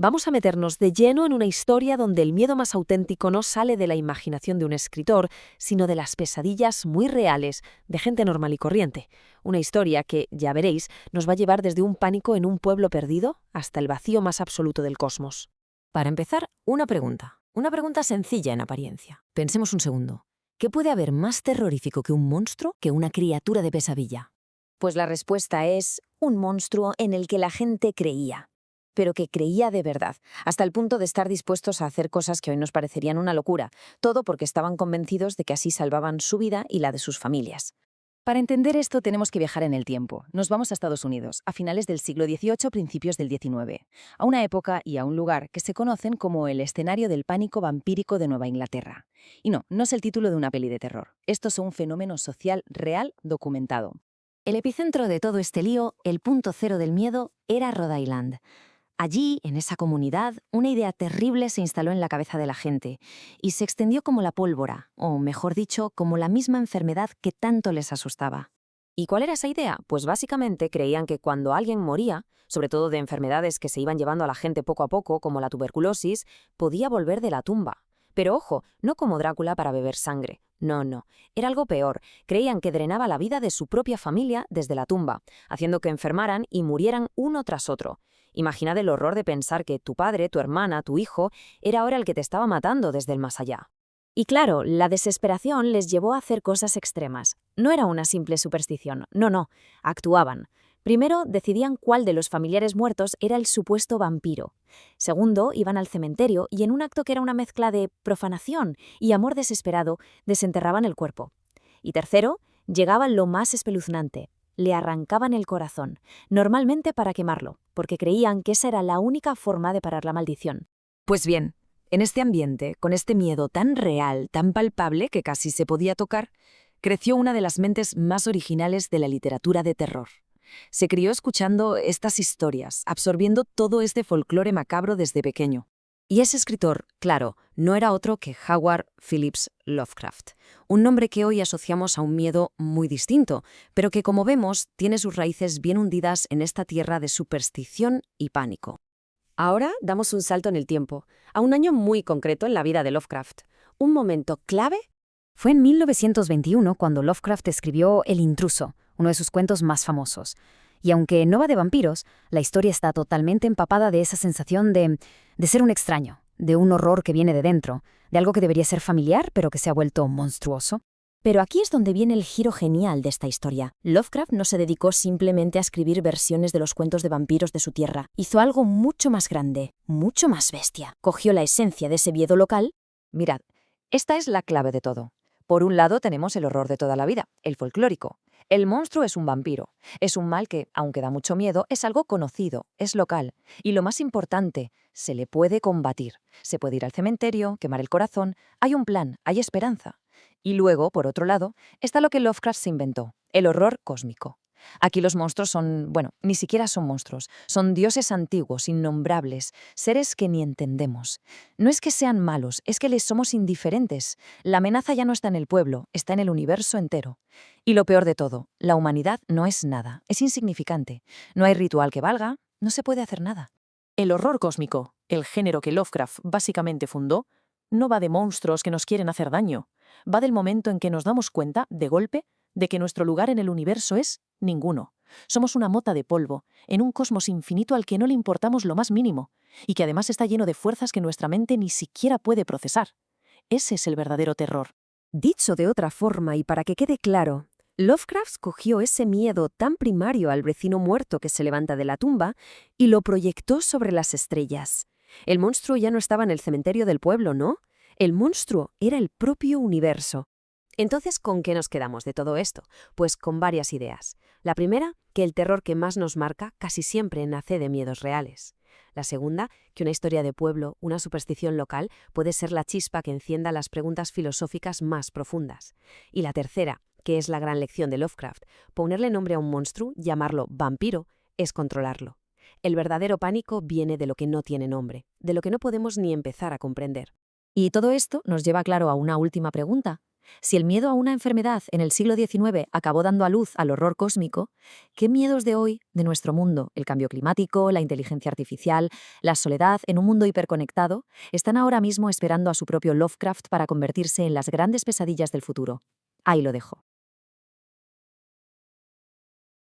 Vamos a meternos de lleno en una historia donde el miedo más auténtico no sale de la imaginación de un escritor, sino de las pesadillas muy reales de gente normal y corriente. Una historia que, ya veréis, nos va a llevar desde un pánico en un pueblo perdido hasta el vacío más absoluto del cosmos. Para empezar, una pregunta. Una pregunta sencilla en apariencia. Pensemos un segundo. ¿Qué puede haber más terrorífico que un monstruo que una criatura de pesadilla? Pues la respuesta es un monstruo en el que la gente creía, pero que creía de verdad, hasta el punto de estar dispuestos a hacer cosas que hoy nos parecerían una locura, todo porque estaban convencidos de que así salvaban su vida y la de sus familias. Para entender esto tenemos que viajar en el tiempo. Nos vamos a Estados Unidos, a finales del siglo XVIII, principios del XIX, a una época y a un lugar que se conocen como el escenario del pánico vampírico de Nueva Inglaterra. Y no es el título de una peli de terror. Esto es un fenómeno social real documentado. El epicentro de todo este lío, el punto cero del miedo, era Rhode Island. Allí, en esa comunidad, una idea terrible se instaló en la cabeza de la gente y se extendió como la pólvora, o mejor dicho, como la misma enfermedad que tanto les asustaba. ¿Y cuál era esa idea? Pues básicamente creían que cuando alguien moría, sobre todo de enfermedades que se iban llevando a la gente poco a poco, como la tuberculosis, podía volver de la tumba. Pero ojo, no como Drácula para beber sangre. No. Era algo peor. Creían que drenaba la vida de su propia familia desde la tumba, haciendo que enfermaran y murieran uno tras otro. Imaginad el horror de pensar que tu padre, tu hermana, tu hijo, era ahora el que te estaba matando desde el más allá. Y claro, la desesperación les llevó a hacer cosas extremas. No era una simple superstición, no, actuaban. Primero, decidían cuál de los familiares muertos era el supuesto vampiro. Segundo, iban al cementerio y en un acto que era una mezcla de profanación y amor desesperado, desenterraban el cuerpo. Y tercero, llegaba lo más espeluznante. Le arrancaban el corazón, normalmente para quemarlo, porque creían que esa era la única forma de parar la maldición. Pues bien, en este ambiente, con este miedo tan real, tan palpable que casi se podía tocar, creció una de las mentes más originales de la literatura de terror. Se crió escuchando estas historias, absorbiendo todo este folclore macabro desde pequeño. Y ese escritor, claro, no era otro que Howard Phillips Lovecraft, un nombre que hoy asociamos a un miedo muy distinto, pero que, como vemos, tiene sus raíces bien hundidas en esta tierra de superstición y pánico. Ahora damos un salto en el tiempo, a un año muy concreto en la vida de Lovecraft. Un momento clave. Fue en 1921 cuando Lovecraft escribió El intruso, uno de sus cuentos más famosos. Y aunque no va de vampiros, la historia está totalmente empapada de esa sensación de ser un extraño, de un horror que viene de dentro, de algo que debería ser familiar pero que se ha vuelto monstruoso. Pero aquí es donde viene el giro genial de esta historia. Lovecraft no se dedicó simplemente a escribir versiones de los cuentos de vampiros de su tierra. Hizo algo mucho más grande, mucho más bestia. Cogió la esencia de ese miedo local. Mirad, esta es la clave de todo. Por un lado tenemos el horror de toda la vida, el folclórico. El monstruo es un vampiro. Es un mal que, aunque da mucho miedo, es algo conocido, es local. Y lo más importante, se le puede combatir. Se puede ir al cementerio, quemar el corazón. Hay un plan, hay esperanza. Y luego, por otro lado, está lo que Lovecraft se inventó, el horror cósmico. Aquí los monstruos son, ni siquiera son monstruos, son dioses antiguos, innombrables, seres que ni entendemos. No es que sean malos, es que les somos indiferentes. La amenaza ya no está en el pueblo, está en el universo entero. Y lo peor de todo, la humanidad no es nada, es insignificante. No hay ritual que valga, no se puede hacer nada. El horror cósmico, el género que Lovecraft básicamente fundó, no va de monstruos que nos quieren hacer daño. Va del momento en que nos damos cuenta, de golpe, de que nuestro lugar en el universo es ninguno. Somos una mota de polvo, en un cosmos infinito al que no le importamos lo más mínimo, y que además está lleno de fuerzas que nuestra mente ni siquiera puede procesar. Ese es el verdadero terror. Dicho de otra forma y para que quede claro, Lovecraft cogió ese miedo tan primario al vecino muerto que se levanta de la tumba y lo proyectó sobre las estrellas. El monstruo ya no estaba en el cementerio del pueblo, ¿no? El monstruo era el propio universo. Entonces, ¿con qué nos quedamos de todo esto? Pues con varias ideas. La primera, que el terror que más nos marca casi siempre nace de miedos reales. La segunda, que una historia de pueblo, una superstición local, puede ser la chispa que encienda las preguntas filosóficas más profundas. Y la tercera, que es la gran lección de Lovecraft, ponerle nombre a un monstruo, llamarlo vampiro, es controlarlo. El verdadero pánico viene de lo que no tiene nombre, de lo que no podemos ni empezar a comprender. Y todo esto nos lleva claro a una última pregunta. Si el miedo a una enfermedad en el siglo XIX acabó dando a luz al horror cósmico, ¿qué miedos de hoy, de nuestro mundo, el cambio climático, la inteligencia artificial, la soledad en un mundo hiperconectado, están ahora mismo esperando a su propio Lovecraft para convertirse en las grandes pesadillas del futuro? Ahí lo dejo.